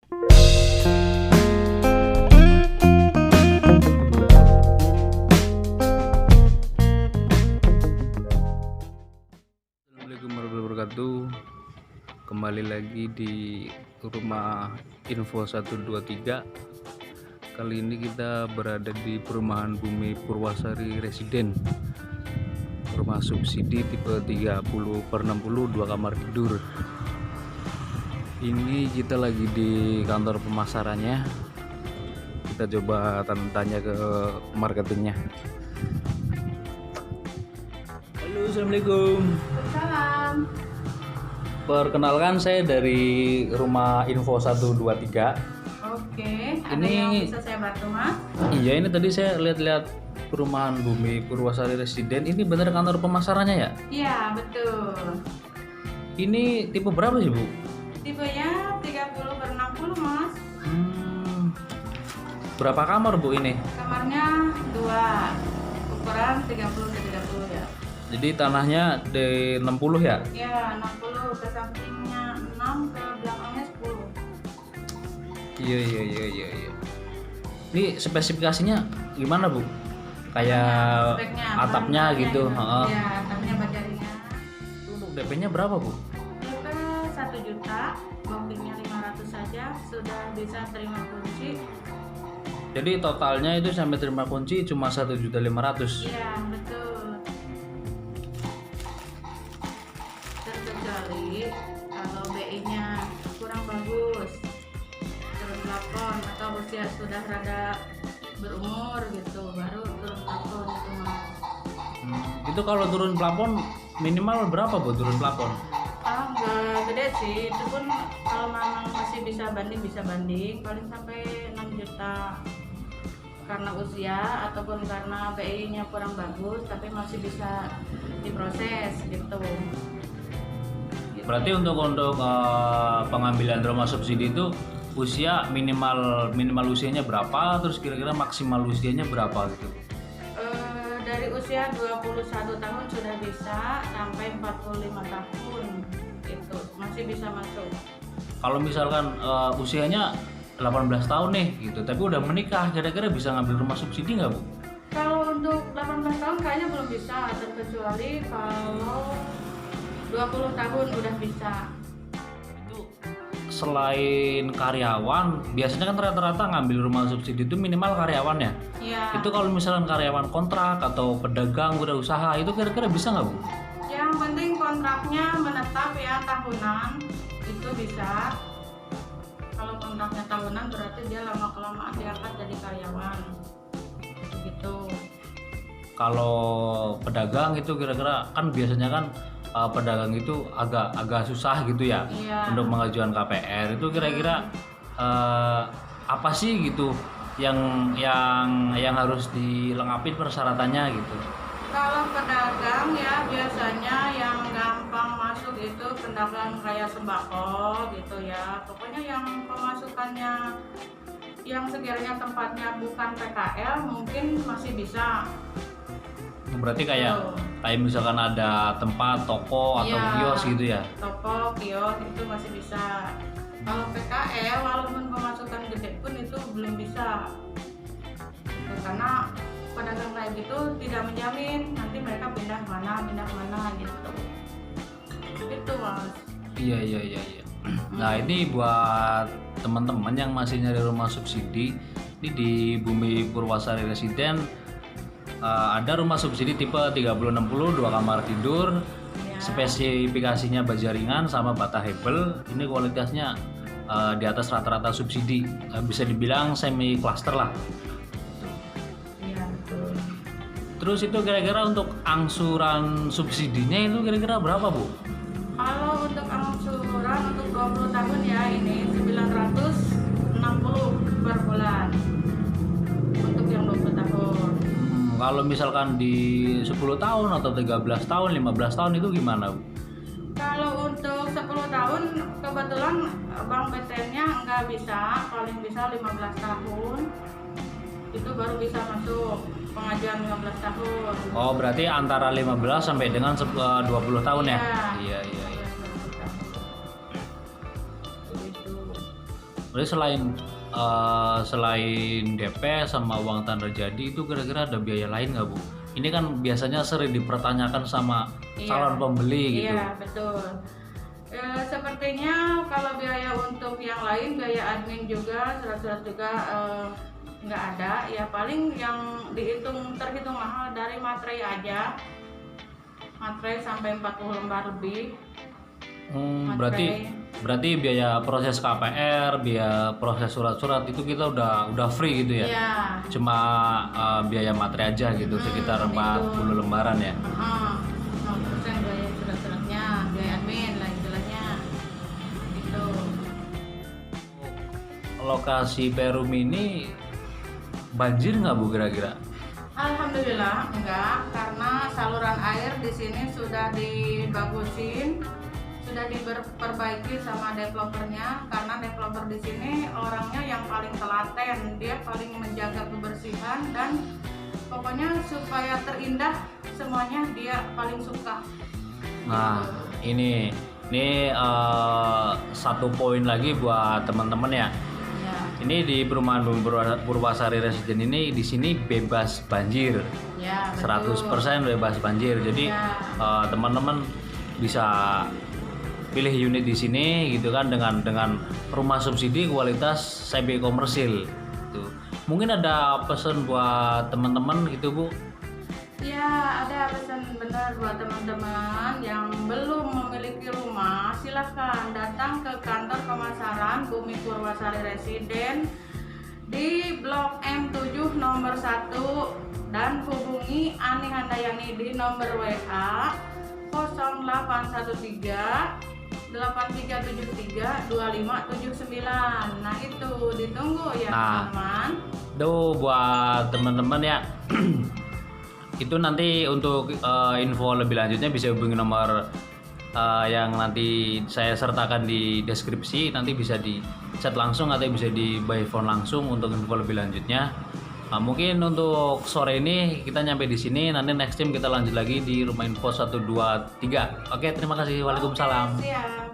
Assalamualaikum warahmatullahi wabarakatuh. Kembali lagi di rumah Info 123. Kali ini kita berada di perumahan Bumi Purwasari Residen, rumah subsidi tipe 30/60 2 kamar tidur. Ini kita lagi di kantor pemasarannya. Kita coba tanya ke marketingnya. Halo, assalamualaikum. Salam. Perkenalkan, saya dari rumah Info 123. Oke, ada Ini- yang bisa saya bantu, Mas? Iya, ini tadi saya lihat-lihat perumahan Bumi Purwasari Residen. Ini benar kantor pemasarannya ya? Iya, betul. Ini tipe berapa sih, Bu? Tipenya 30/60, Mas. Berapa kamar, Bu, ini? Kamarnya 2. Ukuran 30x30 ya. Jadi tanahnya di 60 ya? Ya, 60 ke sampingnya 6, ke belakangnya 10. Iya. Ini spesifikasinya gimana, Bu? Kayak Speknya, atapnya bahan gitu. bahannya Heeh. Iya, atapnya baja ringan. Untuk DP-nya berapa, Bu? DP 1 juta, booking-nya 500 saja, sudah bisa terima kunci. Jadi totalnya itu sampai terima kunci cuma 1.500.000. Iya, betul. Terkecuali kalau BI-nya kurang bagus, turun plafon atau usia sudah rada berumur gitu, baru turun plafon itu, Mas. Itu kalau turun plafon minimal berapa, Bu, turun plafon? Ah, nggak gede sih, itu pun kalau memang masih bisa banding paling sampai 6 juta karena usia ataupun karena BI-nya kurang bagus, tapi masih bisa diproses gitu. Berarti untuk pengambilan rumah subsidi itu usia minimal usianya berapa, terus kira-kira maksimal usianya berapa gitu? Dari usia 21 tahun sudah bisa sampai 45 tahun itu masih bisa masuk. Kalau misalkan usianya 18 tahun nih gitu, tapi udah menikah, kira-kira bisa ngambil rumah subsidi nggak, Bu? Kalau untuk 18 tahun kayaknya belum bisa, terkecuali kalau 20 tahun udah bisa. Itu selain karyawan, biasanya kan rata-rata ngambil rumah subsidi itu minimal karyawan ya. Iya. Itu kalau misalkan karyawan kontrak atau pedagang wirausaha itu kira-kira bisa nggak, Bu? Yang penting kontraknya menetap ya, tahunan itu bisa. Kalau kontraknya tahunan berarti dia lama-kelamaan diangkat jadi karyawan. Begitu. Kalau pedagang itu kira-kira kan biasanya kan pedagang itu agak susah gitu ya, Iya. untuk mengajukan KPR. Itu kira-kira apa sih gitu yang harus dilengkapi persyaratannya gitu? Kalau pedagang ya biasanya yang gampang masuk itu pedagang kayak sembako gitu ya. Pokoknya yang pemasukannya yang sekiranya tempatnya bukan PKL mungkin masih bisa. Berarti kayak misalkan ada tempat toko atau Iya, kios gitu ya? Toko, kios itu masih bisa. Kalau PKL walaupun pemasukan gede pun itu belum bisa. Karena pedagang kayak gitu tidak menjamin nanti mereka pindah mana gitu. Itu, Mas. Iya. Nah, ini buat teman-teman yang masih nyari rumah subsidi, ini di Bumi Purwasari Residen ada rumah subsidi tipe 30/60 2 kamar tidur. Ya. Spesifikasinya baja ringan sama bata hebel. Ini kualitasnya di atas rata-rata subsidi. Bisa dibilang semi cluster lah. Iya, betul. Terus itu kira-kira untuk angsuran subsidinya itu kira-kira berapa, Bu? Kalau untuk angsuran untuk 20 tahun ya ini 960 per bulan. Untuk yang 20 tahun. Kalau misalkan di 10 tahun atau 13 tahun, 15 tahun itu gimana, Bu? Kalau untuk 10 tahun kebetulan Bank BTN-nya nggak bisa, paling bisa 15 tahun. Itu baru bisa masuk pengajuan 15 tahun. Oh, berarti antara 15 sampai dengan 20 tahun ya? Iya. Iya. Begitu. Berarti selain DP sama uang tanda jadi itu kira-kira ada biaya lain nggak Bu? Ini kan biasanya sering dipertanyakan sama calon pembeli gitu. Iya, betul. Sepertinya kalau biaya untuk yang lain, biaya admin juga, surat-surat juga nggak ada. Ya paling yang terhitung mahal dari materai aja. Materai sampai 40 lembar lebih. Berarti biaya proses KPR, biaya proses surat-surat itu kita udah free gitu ya? Iya. Cuma biaya materai aja gitu, sekitar 40 lembaran ya? 0% biaya surat-suratnya, biaya admin lah istilahnya. Gitu. Lokasi Perum ini banjir nggak Bu kira-kira? Alhamdulillah enggak, karena saluran air di sini sudah dibagusin, sudah diperbaiki sama developernya. Karena developer di sini orangnya yang paling telaten, dia paling menjaga kebersihan dan pokoknya supaya terindah semuanya dia paling suka. Nah, ini satu poin lagi buat teman-teman ya. Ya, Ini di perumahan Purwasari Residen ini di sini bebas banjir. ya 100% bebas banjir. Jadi Ya. Teman-teman bisa pilih unit di sini gitu kan dengan rumah subsidi kualitas semi komersil. Gitu. Mungkin ada pesan buat teman-teman gitu Bu? Ya, ada pesan benar buat teman-teman yang belum memiliki rumah, silahkan datang ke kantor pemasaran Bumi Purwasari Residen di Blok M7 nomor 1 dan hubungi Ani Handayani di nomor WA 0813 8373 2579. Nah, itu ditunggu ya teman-teman. Tuh buat teman-teman ya. Itu nanti untuk info lebih lanjutnya bisa hubungi nomor yang nanti saya sertakan di deskripsi. Nanti bisa di chat langsung atau bisa di by phone langsung untuk info lebih lanjutnya. Mungkin untuk sore ini kita nyampe di sini. Nanti next time kita lanjut lagi di Rumah Info 123. Oke, terima kasih. Waalaikumsalam. Siap.